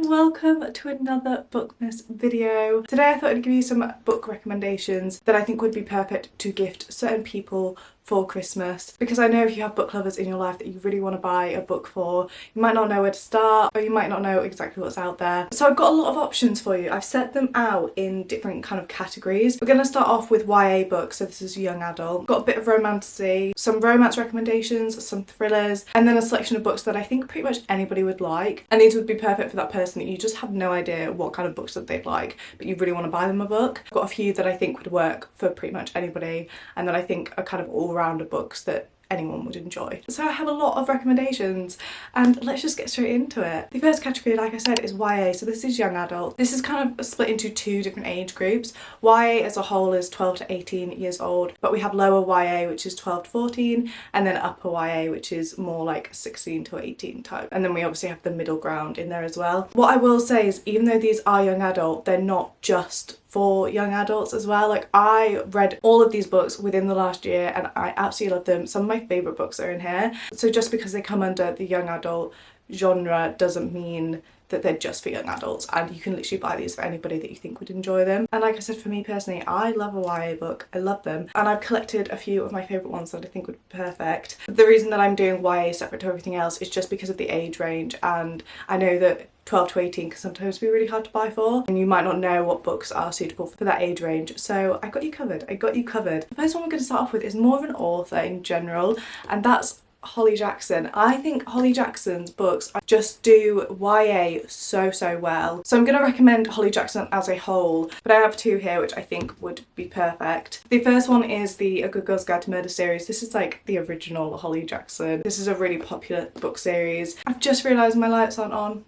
Welcome to another bookmas video. Today I thought I'd give you some book recommendations that I think would be perfect to gift certain people for Christmas, because I know if you have book lovers in your life that you really want to buy a book for, you might not know where to start, or you might not know exactly what's out there. So I've got a lot of options for you. I've set them out in different kind of categories. We're going to start off with YA books, so this is young adult. Got a bit of romantasy, some romance recommendations, some thrillers, and then a selection of books that I think pretty much anybody would like. And these would be perfect for that person that you just have no idea what kind of books that they'd like, but you really want to buy them a book. I've got a few that I think would work for pretty much anybody, and that I think are kind of all-rounder books that anyone would enjoy. So I have a lot of recommendations, and let's just get straight into it. The first category, like I said, is YA, so this is young adult. This is kind of split into two different age groups. YA as a whole is 12 to 18 years old, but we have lower YA, which is 12 to 14, and then upper YA, which is more like 16 to 18 type. And then we obviously have the middle ground in there as well. What I will say is, even though these are young adult, they're not just for young adults as well. Like, I read all of these books within the last year and I absolutely love them. Some of my favourite books are in here. So just because they come under the young adult genre doesn't mean that they're just for young adults, and you can literally buy these for anybody that you think would enjoy them. And like I said, for me personally, I love a YA book. I love them, and I've collected a few of my favourite ones that I think would be perfect. The reason that I'm doing YA separate to everything else is just because of the age range, and I know that 12 to 18 can sometimes be really hard to buy for, and you might not know what books are suitable for that age range. So I got you covered. I got you covered. The first one we're going to start off with is more of an author in general, and that's Holly Jackson. I think Holly Jackson's books just do YA so well. So I'm going to recommend Holly Jackson as a whole, but I have two here which I think would be perfect. The first one is the A Good Girl's Guide to Murder series. This is like the original Holly Jackson. This is a really popular book series. I've just realised my lights aren't on.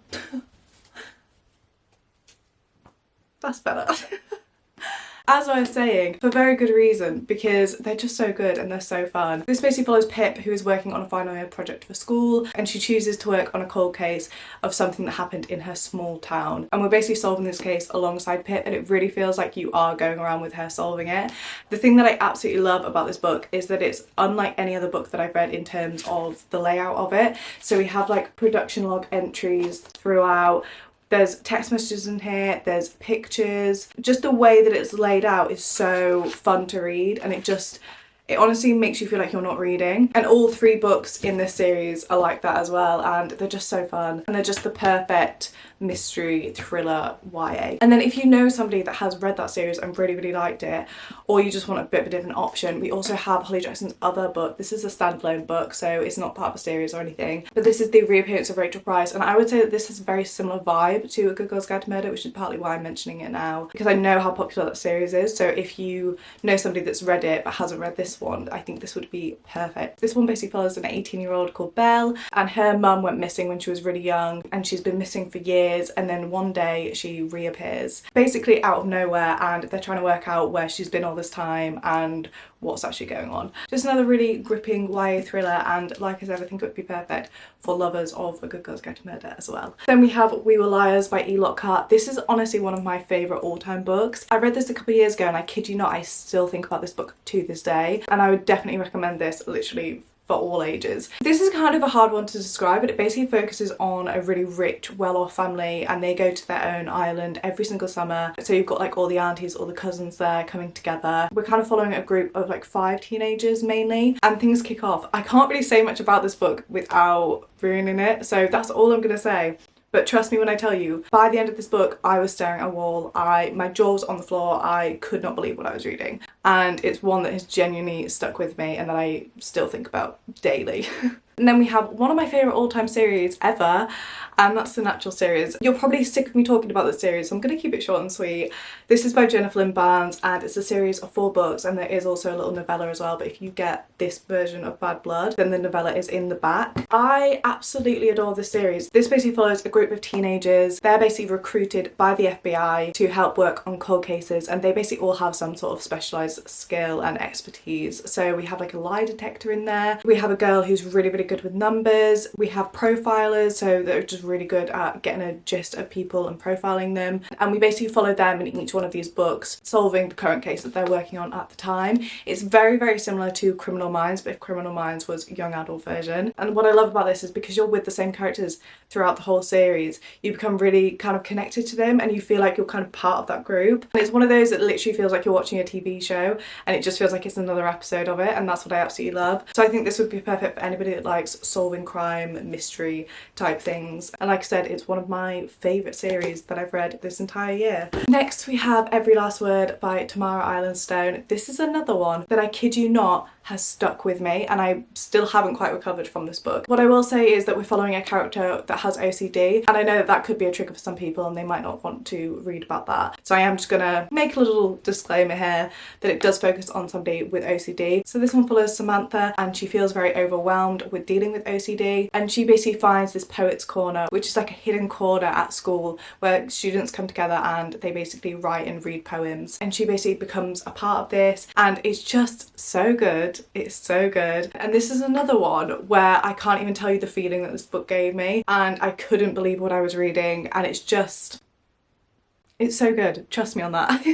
That's better. As I was saying, for very good reason, because they're just so good and they're so fun. This basically follows Pip, who is working on a final year project for school, and she chooses to work on a cold case of something that happened in her small town. And we're basically solving this case alongside Pip, and it really feels like you are going around with her solving it. The thing that I absolutely love about this book is that it's unlike any other book that I've read in terms of the layout of it. So we have like production log entries throughout. There's text messages in here, there's pictures. Just the way that it's laid out is so fun to read, and it honestly makes you feel like you're not reading. And all three books in this series are like that as well, and they're just so fun. And they're just the perfect mystery thriller YA. And then if you know somebody that has read that series and really liked it, or you just want a bit of a different option, we also have Holly Jackson's other book. This is a standalone book, so it's not part of a series or anything, but this is the reappearance of Rachel Price, and I would say that this has a very similar vibe to A Good Girl's Guide to Murder, which is partly why I'm mentioning it now, because I know how popular that series is. So if you know somebody that's read it but hasn't read this one, I think this would be perfect. This one basically follows an 18-year-old called Belle, and her mum went missing when she was really young, and she's been missing for years, and then one day she reappears basically out of nowhere, and they're trying to work out where she's been all this time and what's actually going on. Just another really gripping YA thriller, and like I said, I think it would be perfect for lovers of A Good Girl's Guide to Murder as well. Then we have We Were Liars by E. Lockhart. This is honestly one of my favourite all-time books. I read this a couple of years ago, and I kid you not, I still think about this book to this day, and I would definitely recommend this literally for all ages. This is kind of a hard one to describe, but it basically focuses on a really rich, well-off family, and they go to their own island every single summer. So you've got like all the aunties, all the cousins there coming together. We're kind of following a group of like 5 teenagers mainly, and things kick off. I can't really say much about this book without ruining it, so that's all I'm gonna say. But trust me when I tell you, by the end of this book, I was staring at a wall. My jaw was on the floor. I could not believe what I was reading. And it's one that has genuinely stuck with me and that I still think about daily. And then we have one of my favourite all-time series ever, and that's the Natural series. You're probably sick of me talking about this series, so I'm going to keep it short and sweet. This is by Jennifer Lynn Barnes, and it's a series of 4 books, and there is also a little novella as well, but if you get this version of Bad Blood, then the novella is in the back. I absolutely adore this series. This basically follows a group of teenagers. They're basically recruited by the FBI to help work on cold cases, and they basically all have some sort of specialised skill and expertise. So we have like a lie detector in there. We have a girl who's really really good with numbers. We have profilers, so they're just really good at getting a gist of people and profiling them. And we basically follow them in each one of these books, solving the current case that they're working on at the time. It's very, very similar to Criminal Minds, but if Criminal Minds was young adult version. And what I love about this is because you're with the same characters throughout the whole series, you become really kind of connected to them and you feel like you're kind of part of that group. And it's one of those that literally feels like you're watching a TV show and it just feels like it's another episode of it, and that's what I absolutely love. So I think this would be perfect for anybody that likes solving crime, mystery type things. And like I said, it's one of my favourite series that I've read this entire year. Next we have Every Last Word by Tamara Islandstone. This is another one that I kid you not has stuck with me, and I still haven't quite recovered from this book. What I will say is that we're following a character that has OCD, and I know that that could be a trigger for some people and they might not want to read about that. So I am just gonna make a little disclaimer here that it does focus on somebody with OCD. So this one follows Samantha, and she feels very overwhelmed with dealing with OCD, and she basically finds this poet's corner, which is like a hidden corner at school where students come together and they basically write and read poems, and she basically becomes a part of this, and it's just so good. It's so good. And this is another one where I can't even tell you the feeling that this book gave me, and I couldn't believe what I was reading, and it's so good. Trust me on that.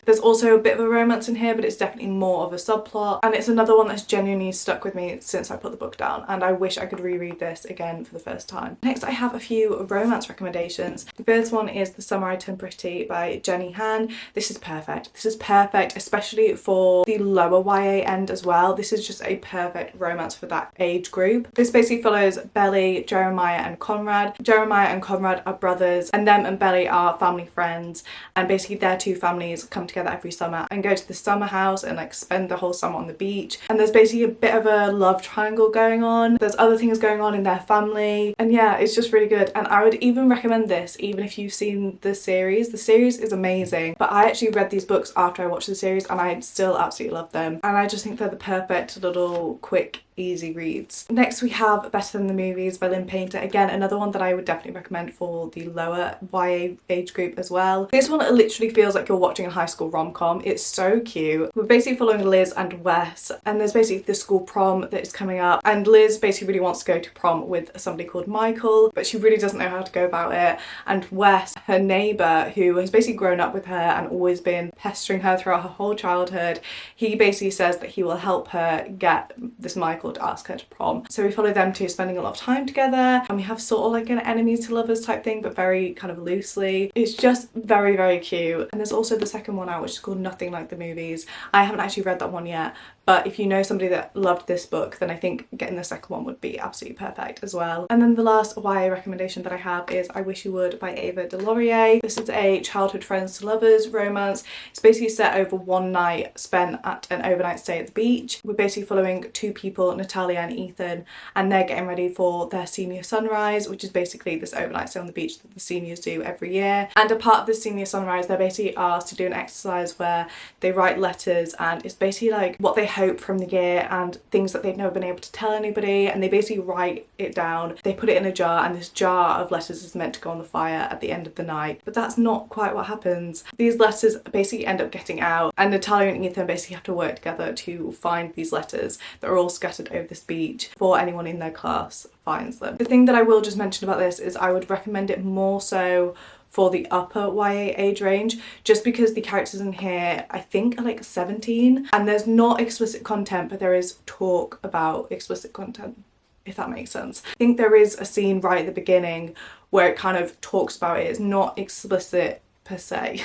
There's also a bit of a romance in here, but it's definitely more of a subplot, and it's another one that's genuinely stuck with me since I put the book down, and I wish I could reread this again for the first time. Next I have a few romance recommendations. The first one is The Summer I Turned Pretty by Jenny Han. This is perfect. This is perfect, especially for the lower YA end as well. This is just a perfect romance for that age group. This basically follows Belly, Jeremiah and Conrad. Jeremiah and Conrad are brothers, and them and Belly are family friends, and basically their two families come together every summer and go to the summer house and like spend the whole summer on the beach, and there's basically a bit of a love triangle going on. There's other things going on in their family, and yeah, it's just really good. And I would even recommend this even if you've seen the series. The series is amazing, but I actually read these books after I watched the series and I still absolutely love them, and I just think they're the perfect little quick easy reads. Next we have Better Than the Movies by Lynn Painter. Again, another one that I would definitely recommend for the lower YA age group as well. This one literally feels like you're watching a high school rom-com. It's so cute. We're basically following Liz and Wes, and there's basically the school prom that is coming up, and Liz basically really wants to go to prom with somebody called Michael, but she really doesn't know how to go about it. And Wes, her neighbour, who has basically grown up with her and always been pestering her throughout her whole childhood, he basically says that he will help her get this Michael to ask her to prom. So we follow them two spending a lot of time together, and we have sort of like an enemies to lovers type thing, but very kind of loosely. It's just very, very cute. And there's also the second one out, which is called Nothing Like the Movies. I haven't actually read that one yet, but if you know somebody that loved this book, then I think getting the second one would be absolutely perfect as well. And then the last YA recommendation that I have is I Wish You Would by Ava DeLaurier. This is a childhood friends to lovers romance. It's basically set over one night spent at an overnight stay at the beach. We're basically following two people, Natalia and Ethan, and they're getting ready for their senior sunrise, which is basically this overnight stay on the beach that the seniors do every year. And a part of the senior sunrise, they're basically asked to do an exercise where they write letters, and it's basically like what they hope from the year and things that they've never been able to tell anybody, and they basically write it down. They put it in a jar, and this jar of letters is meant to go on the fire at the end of the night, but that's not quite what happens. These letters basically end up getting out, and Natalia and Ethan basically have to work together to find these letters that are all scattered over this beach before anyone in their class finds them. The thing that I will just mention about this is I would recommend it more so for the upper YA age range, just because the characters in here I think are like 17, and there's not explicit content, but there is talk about explicit content, if that makes sense. I think there is a scene right at the beginning where it kind of talks about it. It's not explicit per se,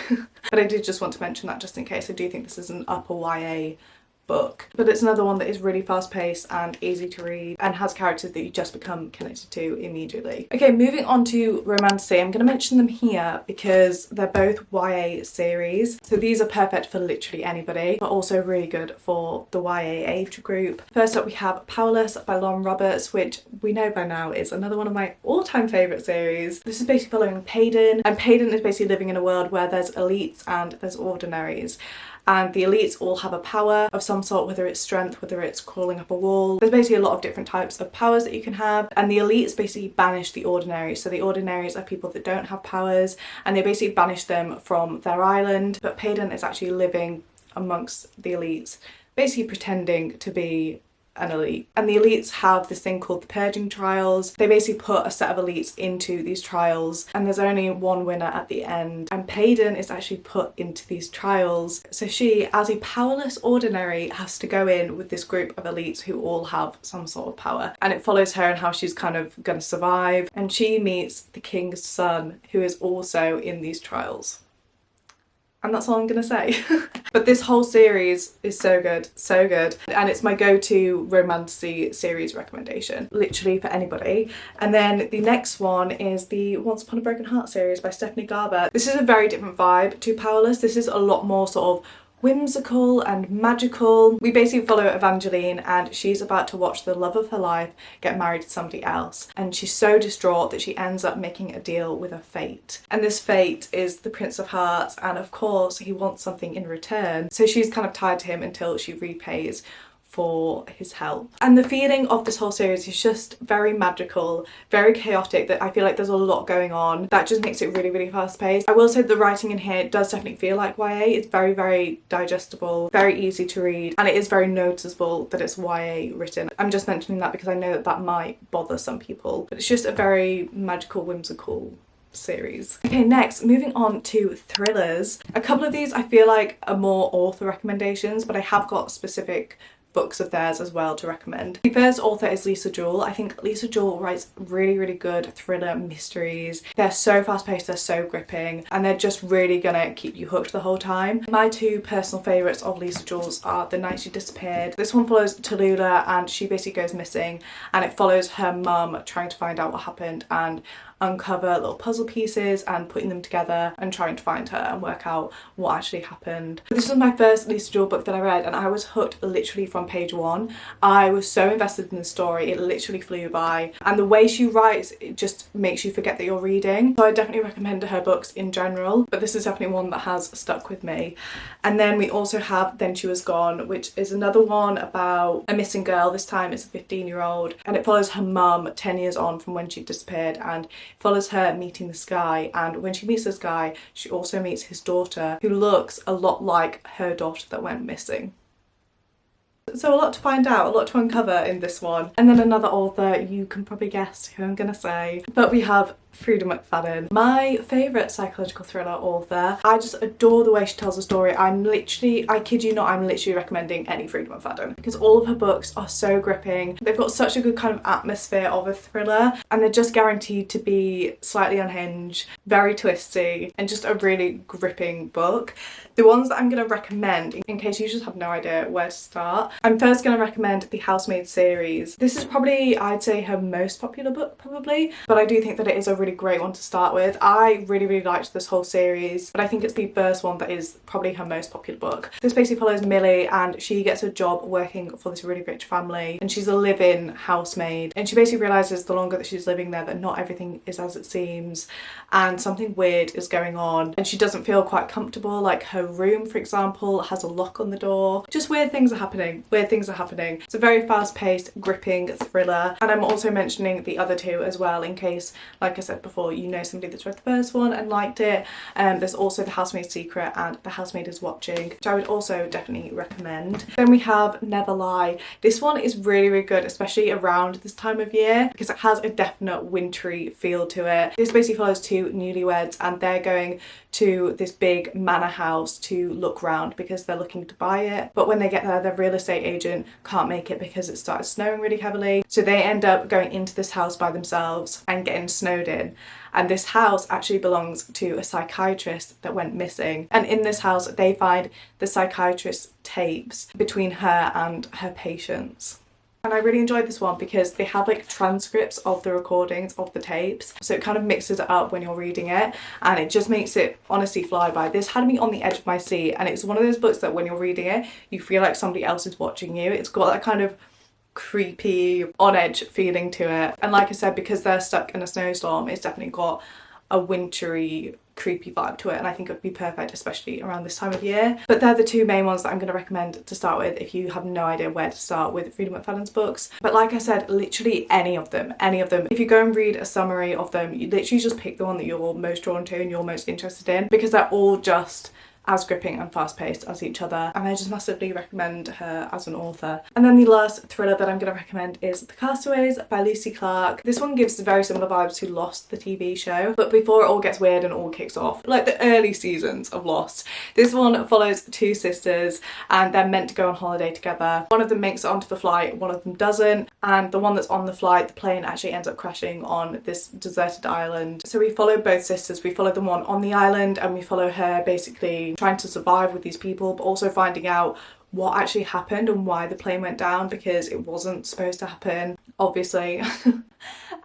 but I did just want to mention that just in case. I do think this is an upper YA book, but it's another one that is really fast-paced and easy to read and has characters that you just become connected to immediately. Okay, moving on to romantasy. I'm going to mention them here because they're both YA series, so these are perfect for literally anybody, but also really good for the YA age group. First up we have Powerless by Lauren Roberts, which we know by now is another one of my all-time favourite series. This is basically following Payden, and Payden is basically living in a world where there's elites and there's ordinaries. And the elites all have a power of some sort, whether it's strength, whether it's crawling up a wall. There's basically a lot of different types of powers that you can have, and the elites basically banish the ordinaries. So the ordinaries are people that don't have powers, and they basically banish them from their island. But Payden is actually living amongst the elites, basically pretending to be an elite. And the elites have this thing called the purging trials. They basically put a set of elites into these trials, and there's only one winner at the end. And Payden is actually put into these trials. So she, as a powerless ordinary, has to go in with this group of elites who all have some sort of power. And it follows her and how she's kind of gonna survive. And she meets the king's son, who is also in these trials. And that's all I'm gonna say. But this whole series is so good, so good. And it's my go-to romantasy series recommendation, literally for anybody. And then the next one is the Once Upon a Broken Heart series by Stephanie Garber. This is a very different vibe to Powerless. This is a lot more sort of whimsical and magical. We basically follow Evangeline, and she's about to watch the love of her life get married to somebody else, and she's so distraught that she ends up making a deal with her fate. And this fate is the Prince of Hearts, and of course he wants something in return, so she's kind of tied to him until she repays for his help. And the feeling of this whole series is just very magical, very chaotic, that I feel like there's a lot going on that just makes it really, really fast paced. I will say the writing in here does definitely feel like YA. It's very, very digestible, very easy to read, and it is very noticeable that it's YA written. I'm just mentioning that because I know that that might bother some people, but it's just a very magical, whimsical series. Okay, next, moving on to thrillers. A couple of these I feel like are more author recommendations, but I have got specific books of theirs as well to recommend. The first author is Lisa Jewell. I think Lisa Jewell writes really, really good thriller mysteries. They're so fast paced, they're so gripping, and they're just really gonna keep you hooked the whole time. My two personal favourites of Lisa Jewell's are The Night She Disappeared. This one follows Tallulah, and she basically goes missing, and it follows her mum trying to find out what happened and uncover little puzzle pieces and putting them together and trying to find her and work out what actually happened. This was my first Lisa Jewell book that I read, and I was hooked literally from page one. I was so invested in the story, it literally flew by, and the way she writes, it just makes you forget that you're reading. So I definitely recommend her books in general, but this is definitely one that has stuck with me. And then we also have Then She Was Gone, which is another one about a missing girl. This time it's a 15-year-old, and it follows her mum 10 years on from when she disappeared, and follows her meeting this guy. And when she meets this guy, she also meets his daughter, who looks a lot like her daughter that went missing. So a lot to find out, a lot to uncover in this one. And then another author, you can probably guess who I'm gonna say, but we have Freida McFadden, my favourite psychological thriller author. I just adore the way she tells a story. I kid you not, I'm literally recommending any Freida McFadden because all of her books are so gripping. They've got such a good kind of atmosphere of a thriller, and they're just guaranteed to be slightly unhinged, very twisty, and just a really gripping book. The ones that I'm going to recommend, in case you just have no idea where to start, I'm first going to recommend the Housemaid series. This is probably, I'd say, her most popular book probably, but I do think that it is a really great one to start with. I really, really liked this whole series, but I think it's the first one that is probably her most popular book. This basically follows Millie, and she gets a job working for this really rich family, and she's a live-in housemaid, and she basically realises the longer that she's living there that not everything is as it seems, and something weird is going on, and she doesn't feel quite comfortable. Like her room, for example, has a lock on the door. Just weird things are happening. Weird things are happening. It's a very fast-paced, gripping thriller, and I'm also mentioning the other two as well in case, like I said before, you know somebody that's read the first one and liked it. There's also The Housemaid's Secret and The Housemaid is Watching, which I would also definitely recommend. Then we have Never Lie. This one is really, really good, especially around this time of year, because it has a definite wintry feel to it. This basically follows two newlyweds, and they're going to this big manor house to look round because they're looking to buy it, but when they get there, their real estate agent can't make it because it started snowing really heavily, so they end up going into this house by themselves and getting snowed in. And this house actually belongs to a psychiatrist that went missing, and in this house they find the psychiatrist's tapes between her and her patients. And I really enjoyed this one because they have like transcripts of the recordings of the tapes, so it kind of mixes it up when you're reading it, and it just makes it honestly fly by. This had me on the edge of my seat, and it's one of those books that when you're reading it you feel like somebody else is watching you. It's got that kind of creepy, on edge feeling to it, and like I said, because they're stuck in a snowstorm, it's definitely got a wintry, creepy vibe to it, and I think it would be perfect especially around this time of year. But they're the two main ones that I'm going to recommend to start with if you have no idea where to start with Freida McFadden's books. But like I said, literally any of them. If you go and read a summary of them, you literally just pick the one that you're most drawn to and you're most interested in, because they're all just as gripping and fast-paced as each other, and I just massively recommend her as an author. And then the last thriller that I'm going to recommend is The Castaways by Lucy Clarke. This one gives very similar vibes to Lost, the TV show, but before it all gets weird and all kicks off, like the early seasons of Lost. This one follows two sisters and they're meant to go on holiday together. One of them makes it onto the flight, one of them doesn't, and the one that's on the flight, the plane actually ends up crashing on this deserted island. So we follow both sisters. We follow the one on the island and we follow her basically trying to survive with these people, but also finding out what actually happened and why the plane went down, because it wasn't supposed to happen, obviously.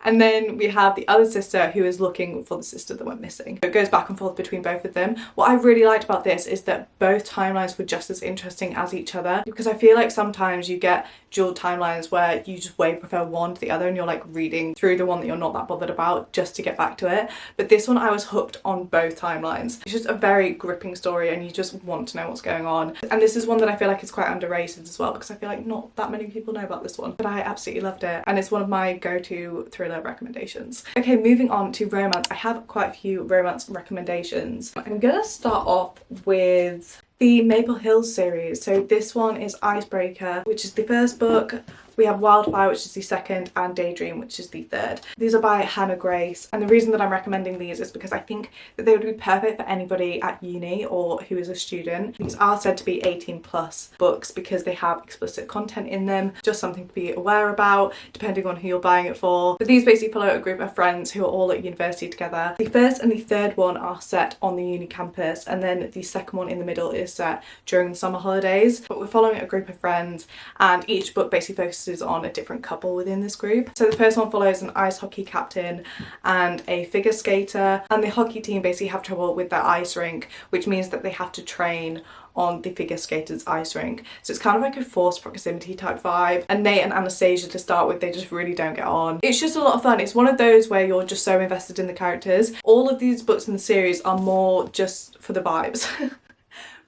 And then we have the other sister who is looking for the sister that went missing. It goes back and forth between both of them. What I really liked about this is that both timelines were just as interesting as each other, because I feel like sometimes you get dual timelines where you just way prefer one to the other and you're like reading through the one that you're not that bothered about just to get back to it. But this one I was hooked on both timelines. It's just a very gripping story and you just want to know what's going on. And this is one that I feel like is quite underrated as well, because I feel like not that many people know about this one, but I absolutely loved it and it's one of my go-to thriller recommendations. Okay, moving on to romance. I have quite a few romance recommendations. I'm gonna start off with the Maple Hills series. So this one is Icebreaker, which is the first book. We have Wildfire, which is the second, and Daydream, which is the third. These are by Hannah Grace, and the reason that I'm recommending these is because I think that they would be perfect for anybody at uni or who is a student. These are said to be 18+ books because they have explicit content in them, just something to be aware about depending on who you're buying it for. But these basically follow a group of friends who are all at university together. The first and the third one are set on the uni campus, and then the second one in the middle is set during the summer holidays. But we're following a group of friends and each book basically focuses on a different couple within this group. So the first one follows an ice hockey captain and a figure skater, and the hockey team basically have trouble with their ice rink, which means that they have to train on the figure skater's ice rink. So it's kind of like a forced proximity type vibe. And Nate and Anastasia, to start with, they just really don't get on. It's just a lot of fun. It's one of those where you're just so invested in the characters. All of these books in the series are more just for the vibes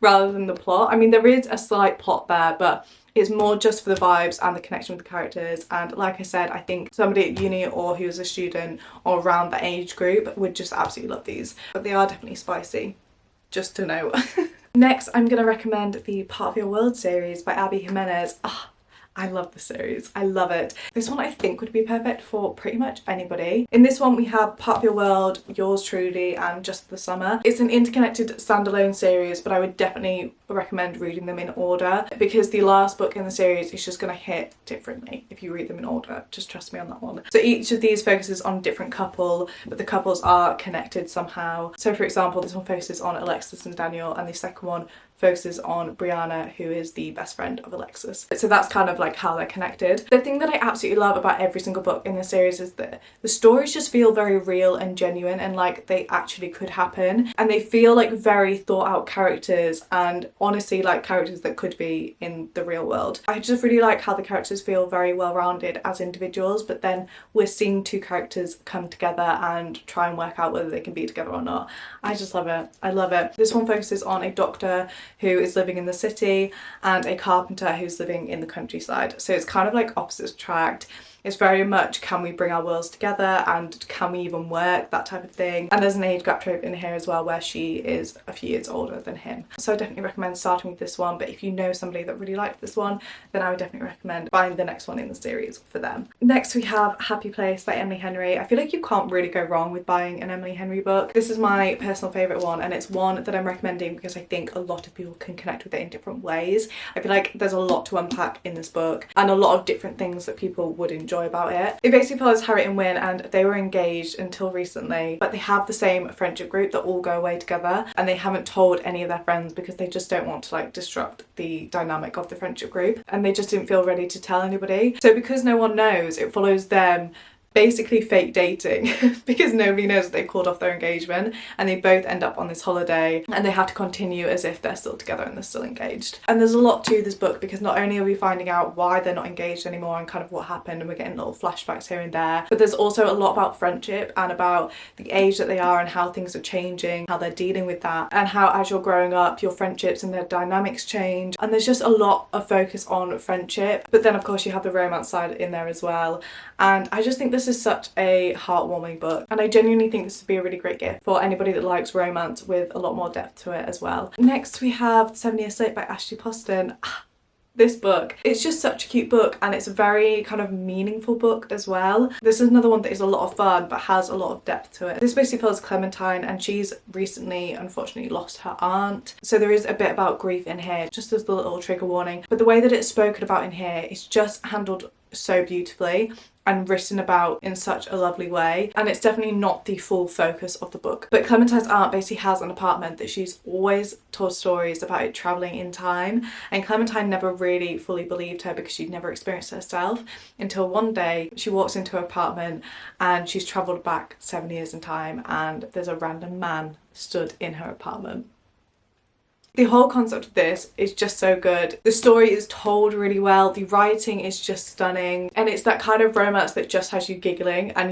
rather than the plot. I mean, there is a slight plot there, but it's more just for the vibes and the connection with the characters. And like I said, I think somebody at uni or who's a student or around the age group would just absolutely love these. But they are definitely spicy, just to note. Next, I'm going to recommend the Part of Your World series by Abby Jimenez. I love the series. I love it. This one I think would be perfect for pretty much anybody. In this one we have Part of Your World, Yours Truly, and Just the Summer. It's an interconnected standalone series, but I would definitely recommend reading them in order because the last book in the series is just going to hit differently if you read them in order. Just trust me on that one. So each of these focuses on a different couple, but the couples are connected somehow. So for example, this one focuses on Alexis and Daniel, and the second one focuses on Brianna, who is the best friend of Alexis. So that's kind of like how they're connected. The thing that I absolutely love about every single book in this series is that the stories just feel very real and genuine and like they actually could happen, and they feel like very thought out characters and honestly like characters that could be in the real world. I just really like how the characters feel very well rounded as individuals, but then we're seeing two characters come together and try and work out whether they can be together or not. I just love it. I love it. This one focuses on a doctor who is living in the city and a carpenter who's living in the countryside. So it's kind of like opposites attract. It's very much, can we bring our worlds together and can we even work, that type of thing. And there's an age gap trope in here as well where she is a few years older than him. So I definitely recommend starting with this one, but if you know somebody that really liked this one, then I would definitely recommend buying the next one in the series for them. Next we have Happy Place by Emily Henry. I feel like you can't really go wrong with buying an Emily Henry book. This is my personal favourite one, and it's one that I'm recommending because I think a lot of people can connect with it in different ways. I feel like there's a lot to unpack in this book and a lot of different things that people would enjoy about it. It basically follows Harriet and Wynne, and they were engaged until recently, but they have the same friendship group that all go away together, and they haven't told any of their friends because they just don't want to like disrupt the dynamic of the friendship group, and they just didn't feel ready to tell anybody. So because no one knows, it follows them basically fake dating because nobody knows that they've called off their engagement, and they both end up on this holiday and they have to continue as if they're still together and they're still engaged. And there's a lot to this book because not only are we finding out why they're not engaged anymore and kind of what happened, and we're getting little flashbacks here and there, but there's also a lot about friendship and about the age that they are and how things are changing, how they're dealing with that, and how as you're growing up your friendships and their dynamics change. And there's just a lot of focus on friendship, but then of course you have the romance side in there as well. And I just think this just is such a heartwarming book, and I genuinely think this would be a really great gift for anybody that likes romance with a lot more depth to it as well. Next we have 7 Years Slate by Ashley Poston. This book, it's just such a cute book, and it's a very kind of meaningful book as well. This is another one that is a lot of fun but has a lot of depth to it. This basically follows Clementine, and she's recently unfortunately lost her aunt, so there is a bit about grief in here, just as the little trigger warning, but the way that it's spoken about in here is just handled so beautifully and written about in such a lovely way, and it's definitely not the full focus of the book. But Clementine's aunt basically has an apartment that she's always told stories about it travelling in time, and Clementine never really fully believed her because she'd never experienced it herself, until one day she walks into her apartment and she's travelled back 7 years in time, and there's a random man stood in her apartment. The whole concept of this is just so good. The story is told really well, the writing is just stunning, and it's that kind of romance that just has you giggling, and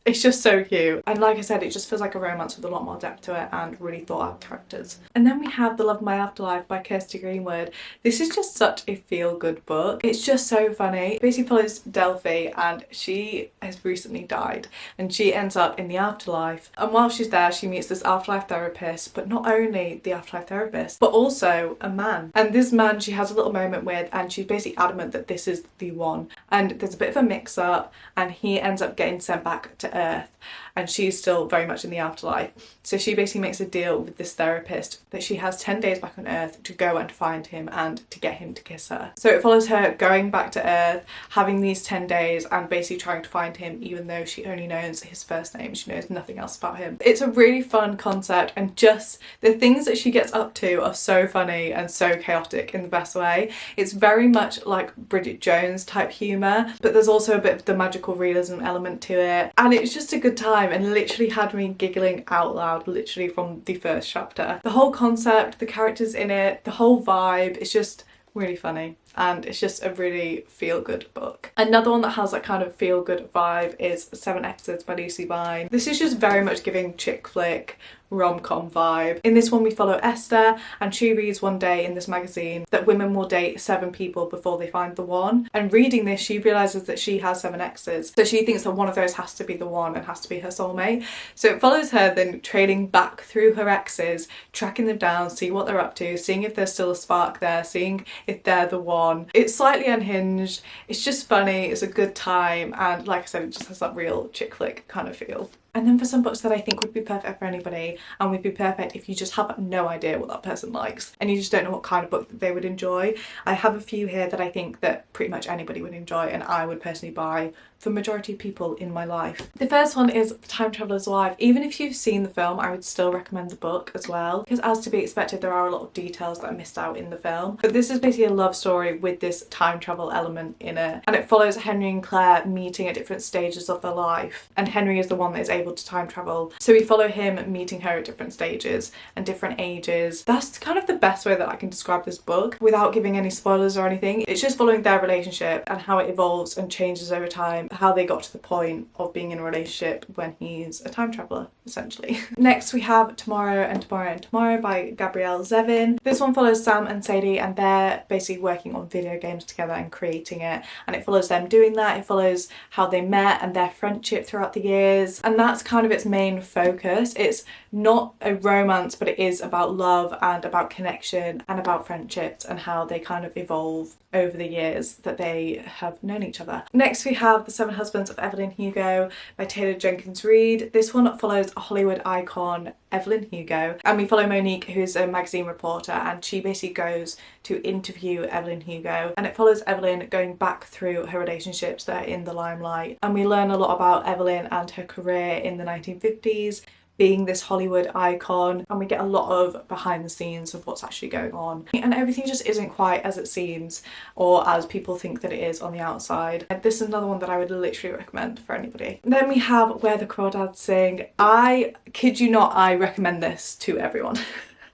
it's just so cute. And like I said, it just feels like a romance with a lot more depth to it and really thought out characters. And then we have The Love of My Afterlife by Kirsty Greenwood. This is just such a feel-good book. It's just so funny. It basically follows Delphi, and she has recently died, and she ends up in the afterlife. And while she's there, she meets this afterlife therapist, but not only the afterlife therapist, but also a man. And this man she has a little moment with, and she's basically adamant that this is the one. And there's a bit of a mix-up, and he ends up getting sent back to Earth, and she's still very much in the afterlife. So she basically makes a deal with this therapist that she has 10 days back on Earth to go and find him and to get him to kiss her. So it follows her going back to Earth, having these 10 days and basically trying to find him, even though she only knows his first name. She knows nothing else about him. It's a really fun concept, and just the things that she gets up to are so funny and so chaotic in the best way. It's very much like Bridget Jones type humour, but there's also a bit of the magical realism element to it, and it's just a good time and literally had me giggling out loud literally from the first chapter. The whole concept, the characters in it, the whole vibe, it's just really funny, and it's just a really feel-good book. Another one that has that kind of feel-good vibe is 7 Episodes by Lucy Vine. This is just very much giving chick flick rom-com vibe. In this one we follow Esther, and she reads one day in this magazine that women will date 7 people before they find the one, and reading this she realises that she has 7 exes, so she thinks that one of those has to be the one and has to be her soulmate. So it follows her then trailing back through her exes, tracking them down, seeing what they're up to, seeing if there's still a spark there, seeing if they're the one. It's slightly unhinged, it's just funny, it's a good time, and like I said, it just has that real chick flick kind of feel. And then for some books that I think would be perfect for anybody, and would be perfect if you just have no idea what that person likes and you just don't know what kind of book that they would enjoy, I have a few here that I think that pretty much anybody would enjoy, and I would personally buy for majority of people in my life. The first one is The Time Traveller's Wife. Even if you've seen the film, I would still recommend the book as well, because as to be expected, there are a lot of details that are missed out in the film. But this is basically a love story with this time travel element in it, and it follows Henry and Claire meeting at different stages of their life, and Henry is the one that is able to time travel. So we follow him meeting her at different stages and different ages. That's kind of the best way that I can describe this book without giving any spoilers or anything. It's just following their relationship and how it evolves and changes over time, how they got to the point of being in a relationship when he's a time traveller, essentially. Next we have Tomorrow and Tomorrow and Tomorrow by Gabrielle Zevin. This one follows Sam and Sadie, and they're basically working on video games together and creating it, and it follows them doing that. It follows how they met and their friendship throughout the years, and that's kind of its main focus. It's not a romance, but it is about love and about connection and about friendships and how they kind of evolve over the years that they have known each other. Next we have The 7 Husbands of Evelyn Hugo by Taylor Jenkins Reid. This one follows a Hollywood icon, Evelyn Hugo, and we follow Monique, who's a magazine reporter, and she basically goes to interview Evelyn Hugo, and it follows Evelyn going back through her relationships that are in the limelight, and we learn a lot about Evelyn and her career in the 1950s, being this Hollywood icon, and we get a lot of behind the scenes of what's actually going on, and everything just isn't quite as it seems or as people think that it is on the outside. And this is another one that I would literally recommend for anybody. Then we have Where the Crawdads Sing. I kid you not, I recommend this to everyone.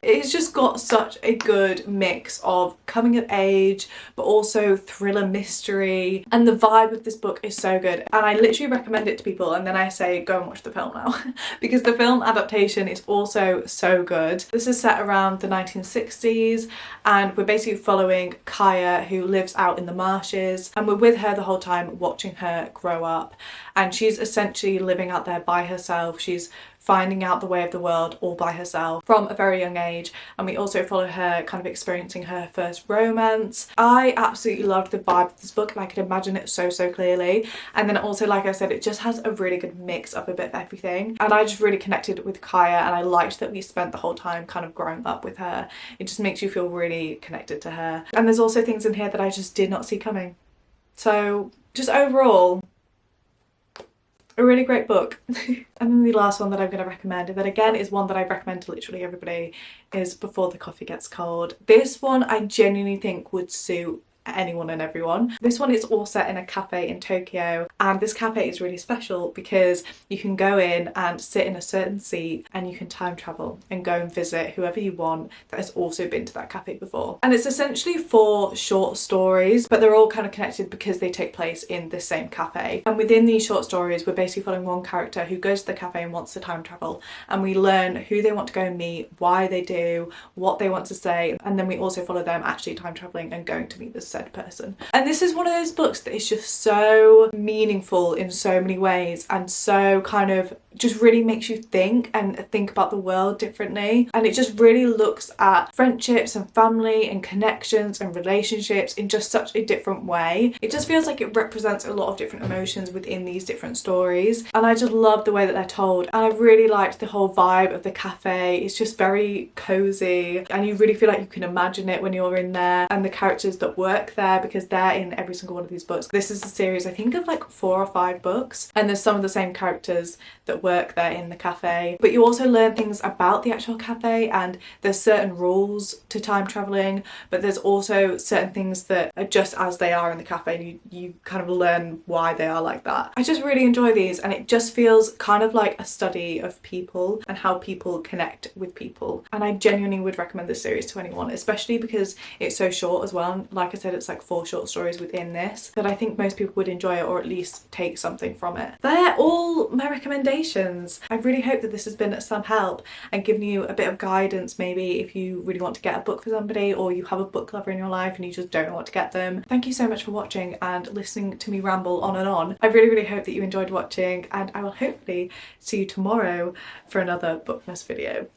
It's just got such a good mix of coming of age but also thriller mystery, and the vibe of this book is so good, and I literally recommend it to people and then I say go and watch the film now because the film adaptation is also so good. This is set around the 1960s and we're basically following Kaya, who lives out in the marshes, and we're with her the whole time watching her grow up, and she's essentially living out there by herself. She's finding out the way of the world all by herself from a very young age, and we also follow her kind of experiencing her first romance. I absolutely loved the vibe of this book and I could imagine it so clearly, and then also, like I said, it just has a really good mix of a bit of everything, and I just really connected with Kaya, and I liked that we spent the whole time kind of growing up with her. It just makes you feel really connected to her, and there's also things in here that I just did not see coming. So just overall, a really great book. And then the last one that I'm going to recommend, and that again is one that I recommend to literally everybody, is Before the Coffee Gets Cold. This one I genuinely think would suit anyone and everyone. This one is all set in a cafe in Tokyo, and this cafe is really special because you can go in and sit in a certain seat and you can time travel and go and visit whoever you want that has also been to that cafe before. And it's essentially 4 short stories, but they're all kind of connected because they take place in the same cafe. And within these short stories we're basically following one character who goes to the cafe and wants to time travel, and we learn who they want to go and meet, why they do, what they want to say, and then we also follow them actually time traveling and going to meet this said person. And this is one of those books that is just so meaningful in so many ways, and so kind of just really makes you think and think about the world differently, and it just really looks at friendships and family and connections and relationships in just such a different way. It just feels like it represents a lot of different emotions within these different stories, and I just love the way that they're told, and I really liked the whole vibe of the cafe. It's just very cozy and you really feel like you can imagine it when you're in there, and the characters that work there, because they're in every single one of these books. This is a series I think of like 4 or 5 books, and there's some of the same characters that work there in the cafe, but you also learn things about the actual cafe, and there's certain rules to time traveling, but there's also certain things that are just as they are in the cafe, and you kind of learn why they are like that. I just really enjoy these, and it just feels kind of like a study of people and how people connect with people, and I genuinely would recommend this series to anyone, especially because it's so short as well. Like I said, it's like 4 short stories within this, that I think most people would enjoy it or at least take something from it. They're all my recommendations. I really hope that this has been some help and given you a bit of guidance, maybe if you really want to get a book for somebody, or you have a book lover in your life and you just don't know what to get them. Thank you so much for watching and listening to me ramble on and on. I really hope that you enjoyed watching, and I will hopefully see you tomorrow for another bookmas video.